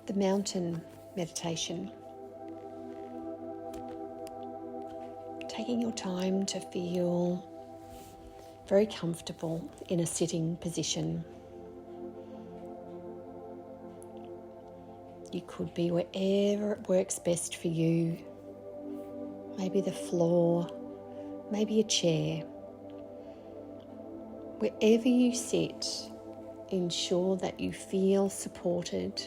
the mountain meditation. Taking your time to feel very comfortable in a sitting position. You could be wherever it works best for you. Maybe the floor, maybe a chair. Wherever you sit, ensure that you feel supported.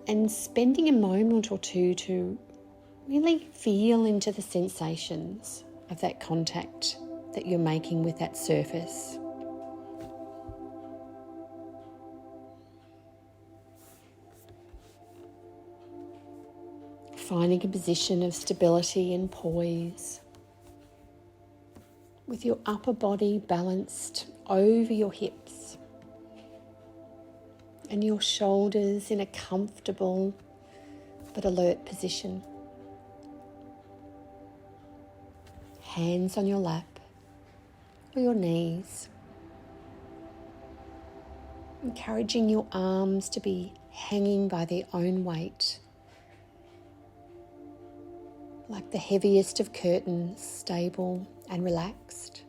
And spending a moment or two to really feel into the sensations of that contact that you're making with that surface. Finding a position of stability and poise, with your upper body balanced over your hips and your shoulders in a comfortable but alert position. Hands on your lap or your knees. Encouraging your arms to be hanging by their own weight, like the heaviest of curtains, stable and relaxed.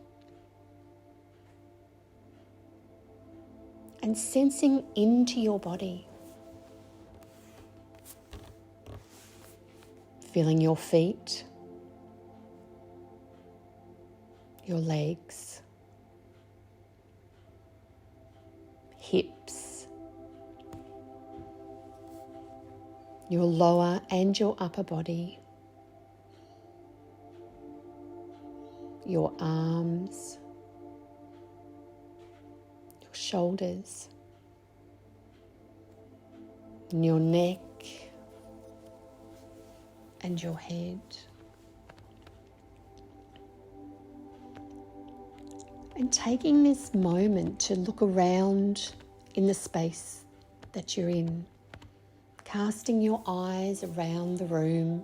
And sensing into your body. Feeling your feet, your legs, hips, your lower and your upper body, your arms, your shoulders, and your neck and your head. And taking this moment to look around in the space that you're in, casting your eyes around the room,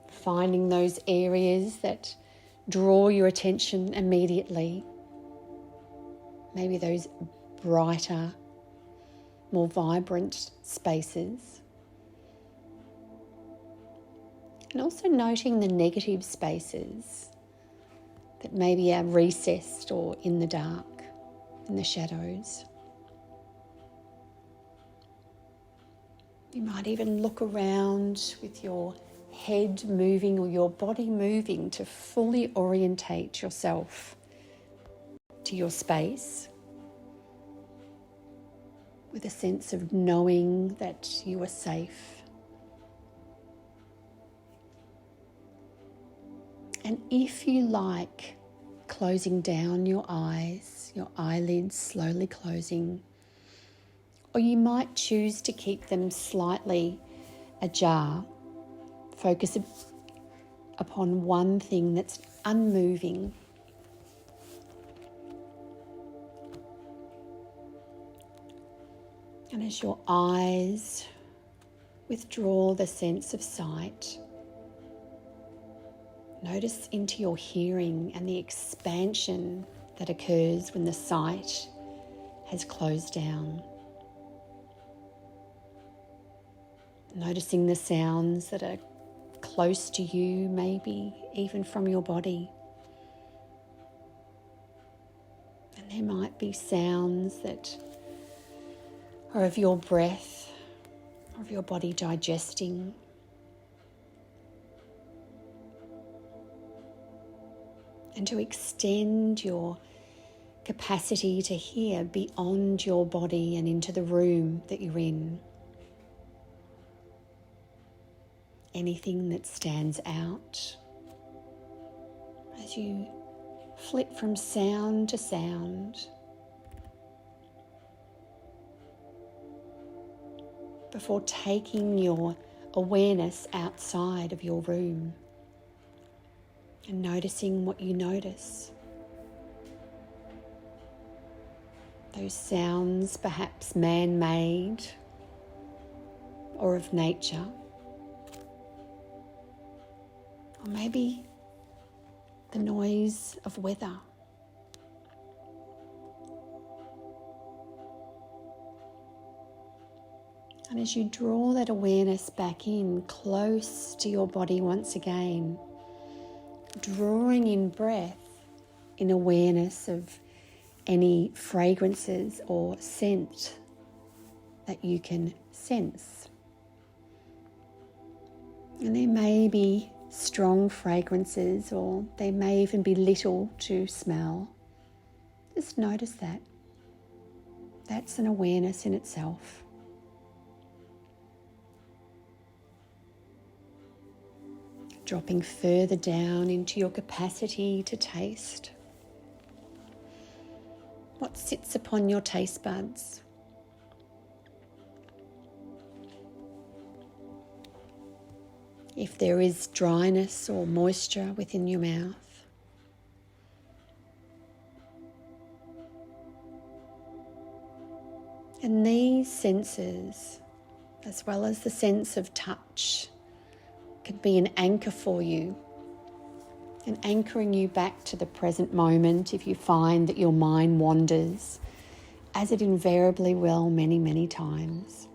finding those areas that draw your attention immediately. Maybe those brighter, more vibrant spaces. And also noting the negative spaces that maybe are recessed or in the dark, in the shadows. You might even look around with your head moving or your body moving to fully orientate yourself to your space with a sense of knowing that you are safe. And if you like, closing down your eyes, your eyelids slowly closing, or you might choose to keep them slightly ajar. Focus upon one thing that's unmoving. And as your eyes withdraw the sense of sight, notice into your hearing and the expansion that occurs when the sight has closed down. Noticing the sounds that are close to you, maybe even from your body. And there might be sounds that are of your breath, of your body digesting. And to extend your capacity to hear beyond your body and into the room that you're in. Anything that stands out as you flit from sound to sound before taking your awareness outside of your room and noticing what you notice. Those sounds, perhaps man-made or of nature. Or maybe the noise of weather. And as you draw that awareness back in, close to your body once again, drawing in breath, in awareness of any fragrances or scent that you can sense. And there may be strong fragrances, or there may even be little to smell. Just notice that. That's an awareness in itself. Dropping further down into your capacity to taste. What sits upon your taste buds? If there is dryness or moisture within your mouth. And these senses, as well as the sense of touch, can be an anchor for you, and anchoring you back to the present moment if you find that your mind wanders, as it invariably will many, many times.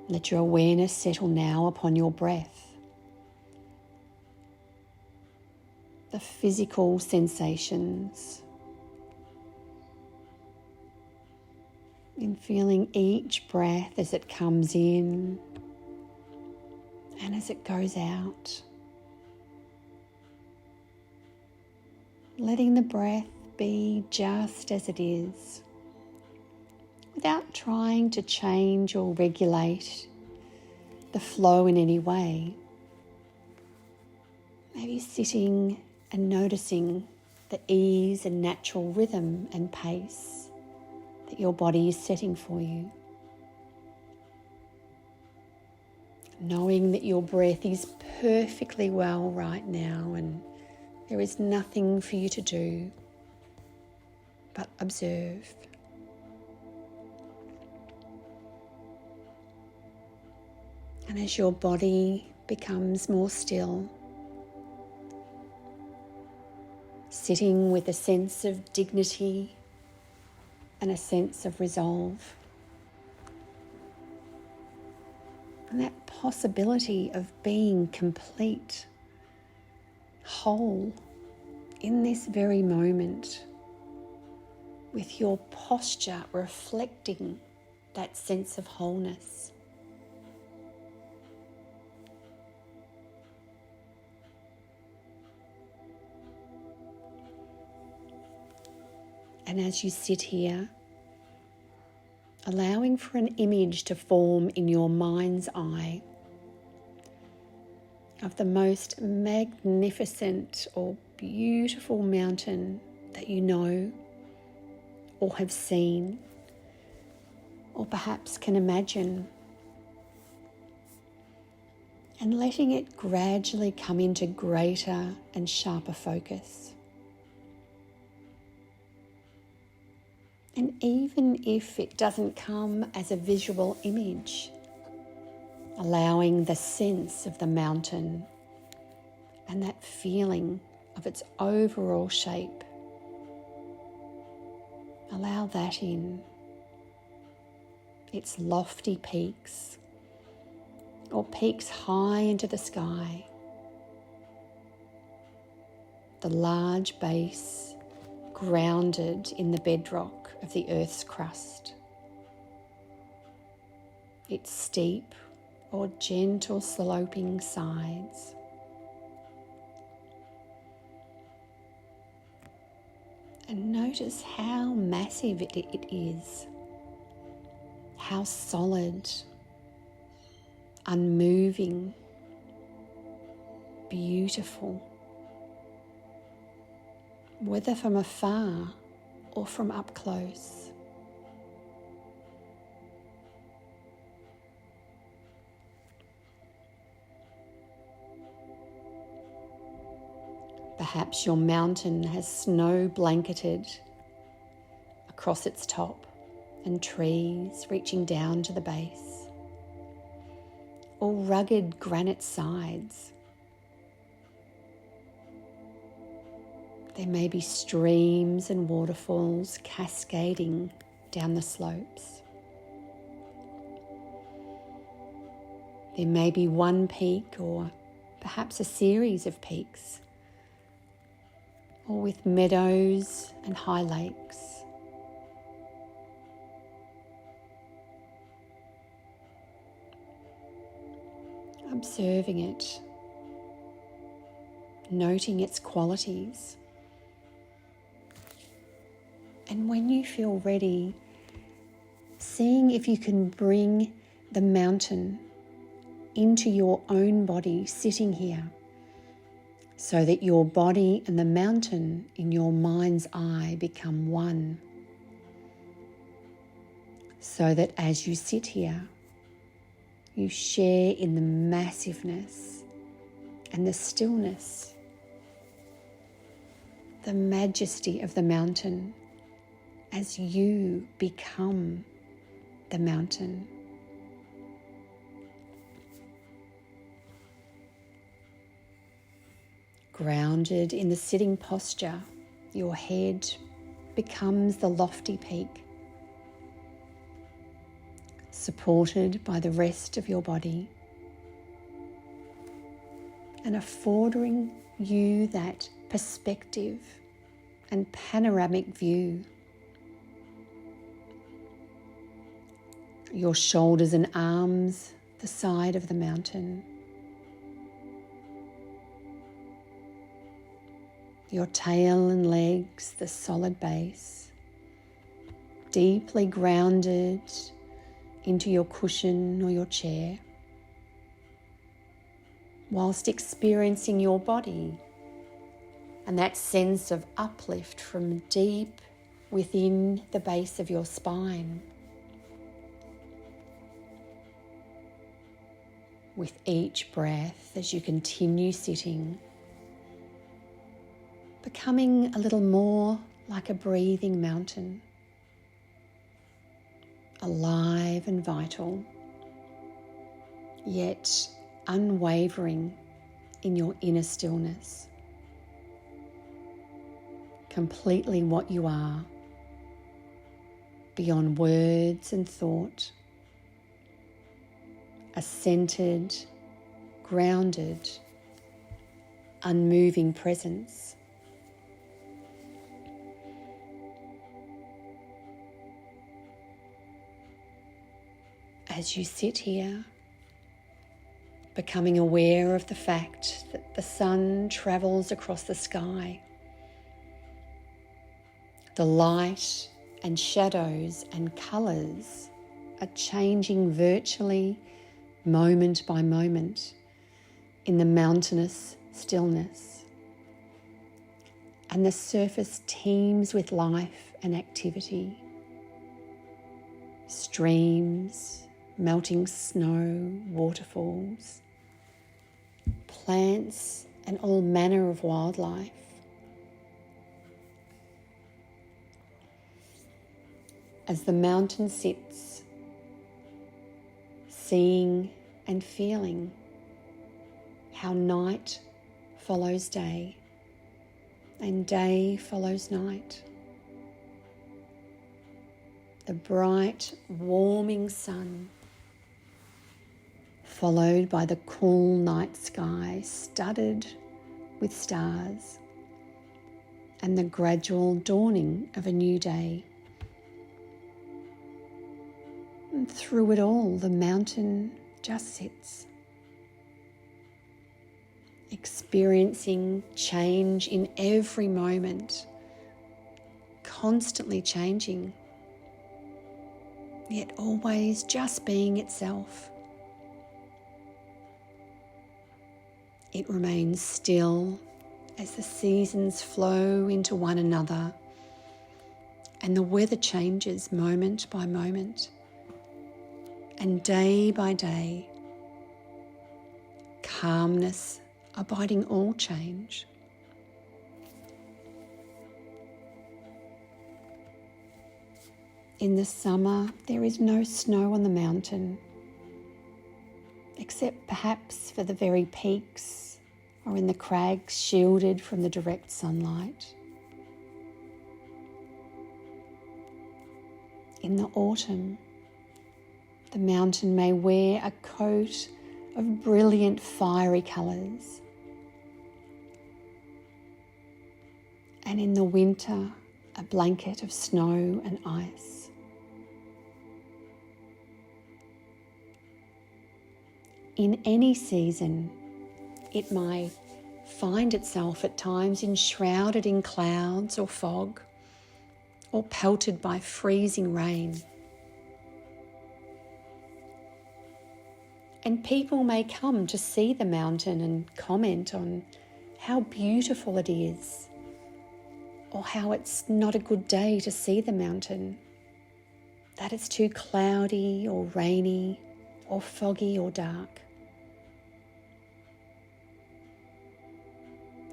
Let your awareness settle now upon your breath, the physical sensations, in feeling each breath as it comes in and as it goes out. Letting the breath be just as it is, without trying to change or regulate the flow in any way. Maybe sitting and noticing the ease and natural rhythm and pace that your body is setting for you. Knowing that your breath is perfectly well right now, and there is nothing for you to do but observe. And as your body becomes more still, sitting with a sense of dignity and a sense of resolve, and that possibility of being complete, whole, in this very moment, with your posture reflecting that sense of wholeness. And as you sit here, allowing for an image to form in your mind's eye of the most magnificent or beautiful mountain that you know or have seen, or perhaps can imagine, and letting it gradually come into greater and sharper focus. And even if it doesn't come as a visual image, allowing the sense of the mountain and that feeling of its overall shape, allow that in. Its lofty peaks, or peaks high into the sky, the large base grounded in the bedrock of the earth's crust, its steep or gentle sloping sides, and notice how massive it is, how solid, unmoving, beautiful, whether from afar or from up close. Perhaps your mountain has snow blanketed across its top and trees reaching down to the base, or rugged granite sides. There may be streams and waterfalls cascading down the slopes. There may be one peak or perhaps a series of peaks, or with meadows and high lakes. Observing it, noting its qualities. And when you feel ready, seeing if you can bring the mountain into your own body sitting here, so that your body and the mountain in your mind's eye become one. So that as you sit here, you share in the massiveness and the stillness, the majesty of the mountain as you become the mountain. Grounded in the sitting posture, your head becomes the lofty peak, supported by the rest of your body, and affording you that perspective and panoramic view. Your shoulders and arms, the side of the mountain. Your tail and legs, the solid base, deeply grounded into your cushion or your chair, whilst experiencing your body and that sense of uplift from deep within the base of your spine. With each breath, as you continue sitting, becoming a little more like a breathing mountain, alive and vital, yet unwavering in your inner stillness, completely what you are, beyond words and thought, a centered, grounded, unmoving presence. As you sit here, becoming aware of the fact that the sun travels across the sky, the light and shadows and colours are changing virtually moment by moment in the mountainous stillness, and the surface teems with life and activity. Streams, melting snow, waterfalls, plants and all manner of wildlife. As the mountain sits, seeing and feeling how night follows day and day follows night. The bright, warming sun, followed by the cool night sky studded with stars, and the gradual dawning of a new day. And through it all, the mountain just sits, experiencing change in every moment, constantly changing, yet always just being itself. It remains still as the seasons flow into one another and the weather changes moment by moment and day by day, calmness abiding all change. In the summer, there is no snow on the mountain, except perhaps for the very peaks or in the crags shielded from the direct sunlight. In the autumn, the mountain may wear a coat of brilliant fiery colours. And in the winter, a blanket of snow and ice. In any season, it may find itself at times enshrouded in clouds or fog, or pelted by freezing rain. And people may come to see the mountain and comment on how beautiful it is, or how it's not a good day to see the mountain, that it's too cloudy or rainy or foggy or dark.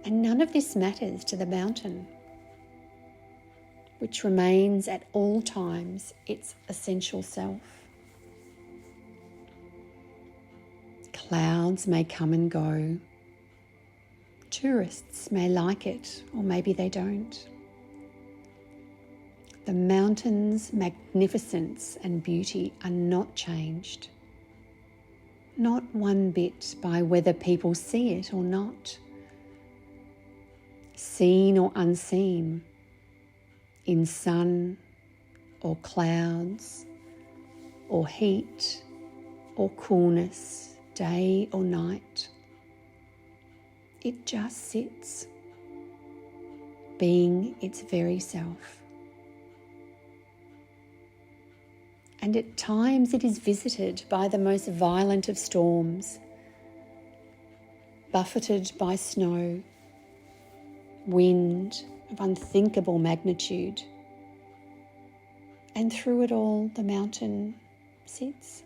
And none of this matters to the mountain, which remains at all times its essential self. Clouds may come and go. Tourists may like it, or maybe they don't. The mountain's magnificence and beauty are not changed, not one bit by whether people see it or not. Seen or unseen, in sun or clouds, or heat or coolness, day or night. It just sits, being its very self. And at times it is visited by the most violent of storms, buffeted by snow, wind of unthinkable magnitude. And through it all, the mountain sits.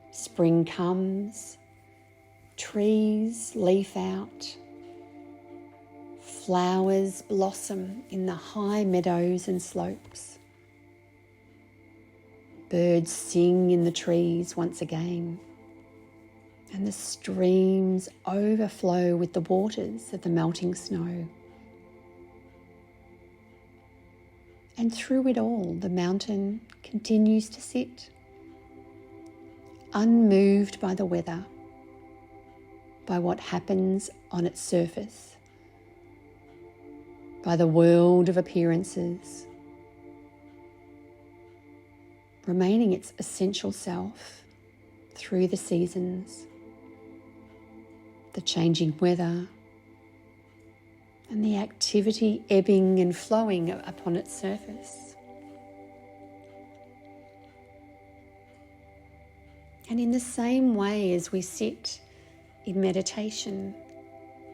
Spring comes, trees leaf out, flowers blossom in the high meadows and slopes. Birds sing in the trees once again, and the streams overflow with the waters of the melting snow. And through it all, the mountain continues to sit, unmoved by the weather, by what happens on its surface, by the world of appearances, remaining its essential self through the seasons, the changing weather, and the activity ebbing and flowing upon its surface. And in the same way as we sit in meditation,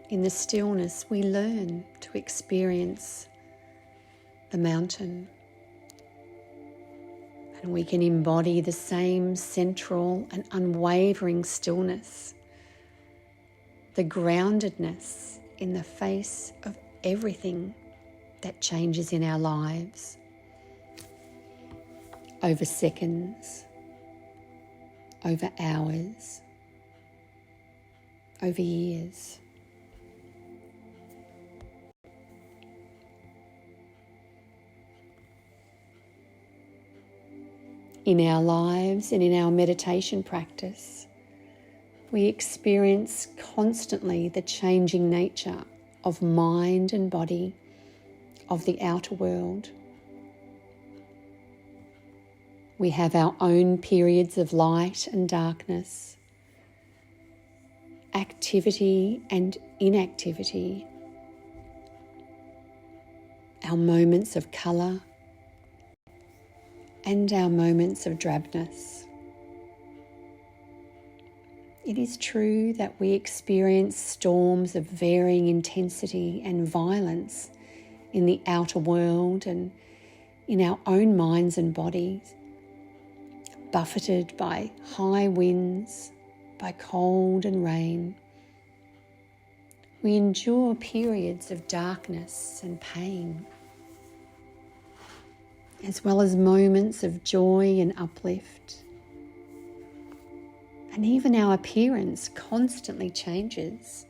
in the stillness, we learn to experience the mountain. And we can embody the same central and unwavering stillness, the groundedness in the face of everything that changes in our lives over seconds, over hours, over years. In our lives and in our meditation practice, we experience constantly the changing nature of mind and body, of the outer world. We have our own periods of light and darkness, activity and inactivity, our moments of colour and our moments of drabness. It is true that we experience storms of varying intensity and violence in the outer world and in our own minds and bodies, buffeted by high winds, by cold and rain. We endure periods of darkness and pain, as well as moments of joy and uplift. And even our appearance constantly changes,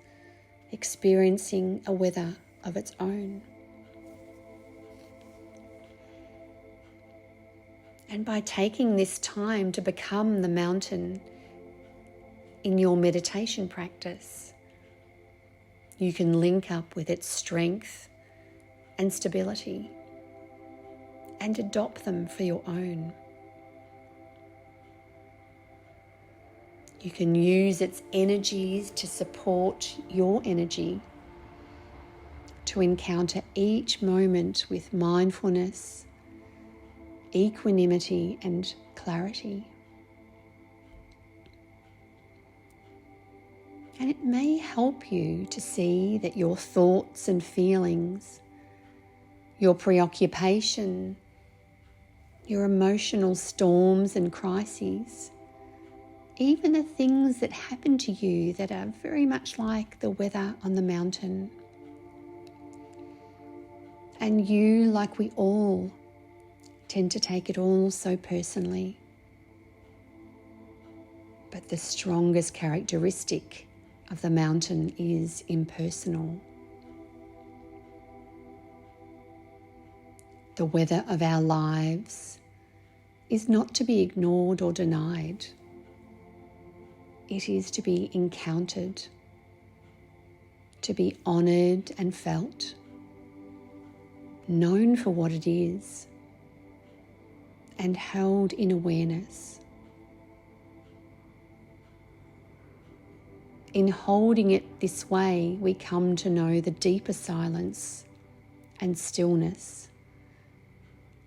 experiencing a weather of its own. And by taking this time to become the mountain in your meditation practice, you can link up with its strength and stability and adopt them for your own. You can use its energies to support your energy, to encounter each moment with mindfulness, equanimity, and clarity. And it may help you to see that your thoughts and feelings, your preoccupation, your emotional storms and crises, even the things that happen to you that are very much like the weather on the mountain. And you, like we all, tend to take it all so personally. But the strongest characteristic of the mountain is impersonal. The weather of our lives is not to be ignored or denied. It is to be encountered, to be honoured and felt, known for what it is, and held in awareness. In holding it this way, we come to know the deeper silence and stillness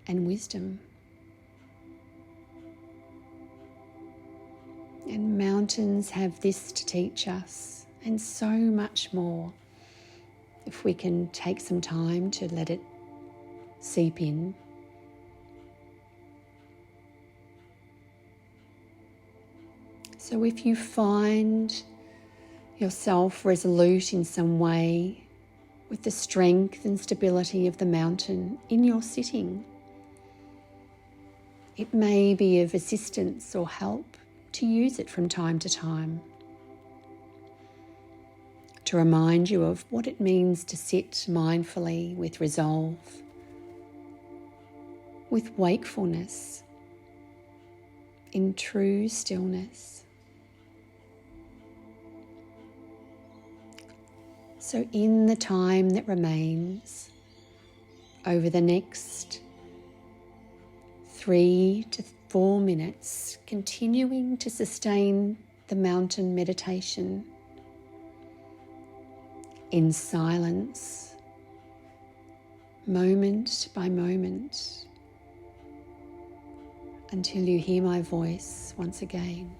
and wisdom. And mountains have this to teach us, and so much more, if we can take some time to let it seep in. So if you find yourself resolute in some way with the strength and stability of the mountain in your sitting, it may be of assistance or help to use it from time to time, to remind you of what it means to sit mindfully with resolve, with wakefulness, in true stillness. So in the time that remains, over the next 3 to 4 minutes, continuing to sustain the mountain meditation in silence, moment by moment, until you hear my voice once again.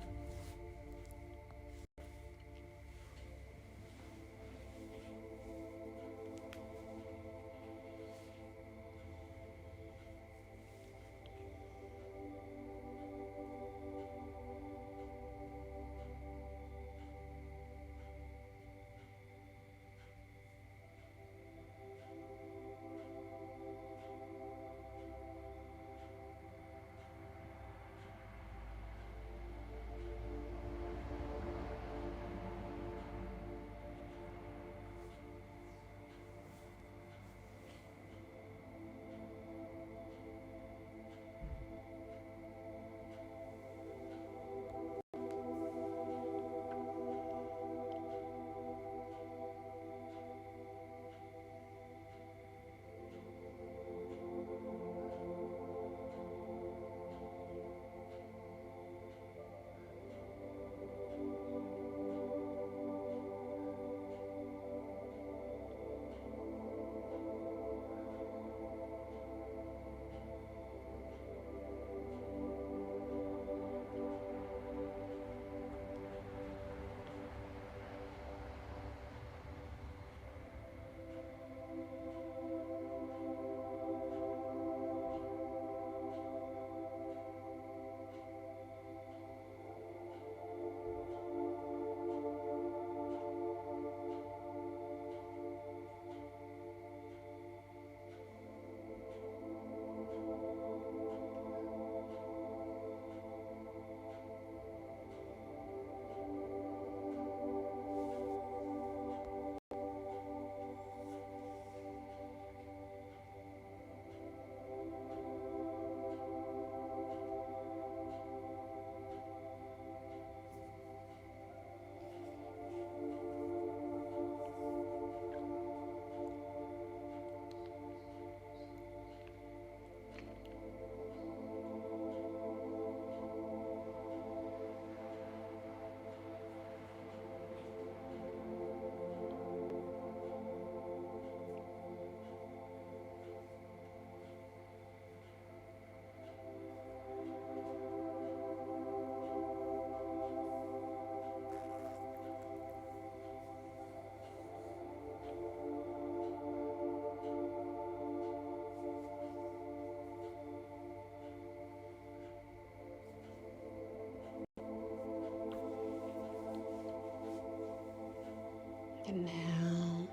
And now,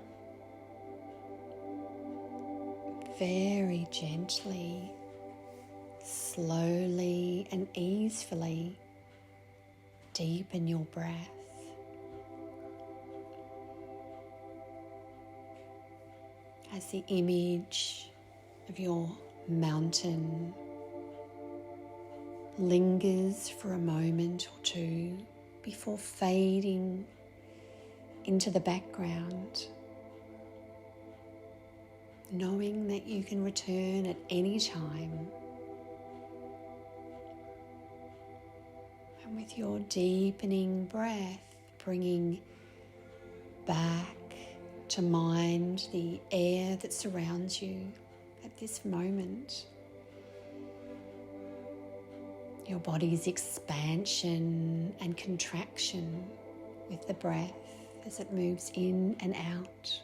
very gently, slowly and easefully, deepen your breath. As the image of your mountain lingers for a moment or two before fading into the background, knowing that you can return at any time. And with your deepening breath, bringing back to mind the air that surrounds you at this moment. Your body's expansion and contraction with the breath as it moves in and out.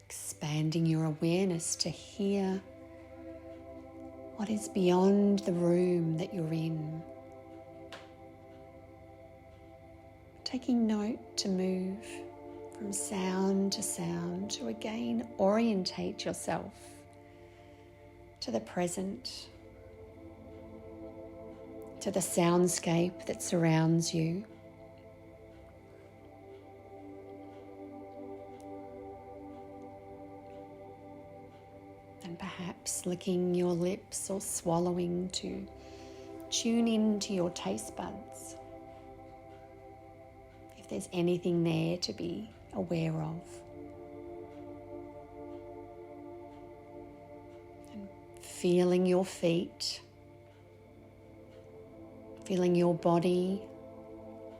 Expanding your awareness to hear what is beyond the room that you're in. Taking note to move from sound to again orientate yourself to the present, to the soundscape that surrounds you. And perhaps licking your lips or swallowing to tune into your taste buds. If there's anything there to be aware of. And feeling your feet, feeling your body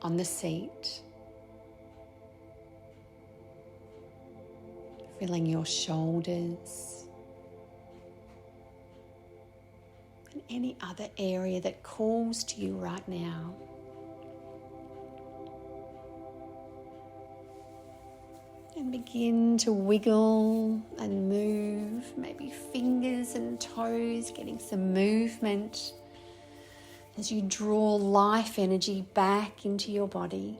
on the seat, feeling your shoulders, and any other area that calls to you right now. And begin to wiggle and move, maybe fingers and toes, getting some movement as you draw life energy back into your body.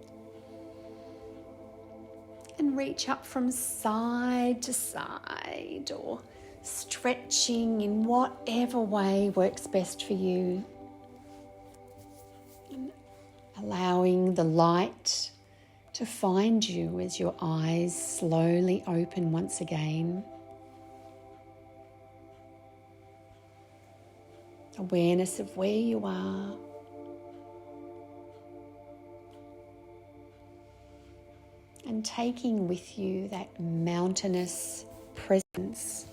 And reach up from side to side or stretching in whatever way works best for you. And allowing the light to find you as your eyes slowly open once again. Awareness of where you are. And taking with you that mountainous presence,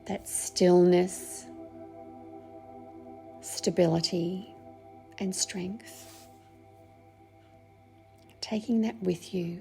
that stillness, stability, and strength. Taking that with you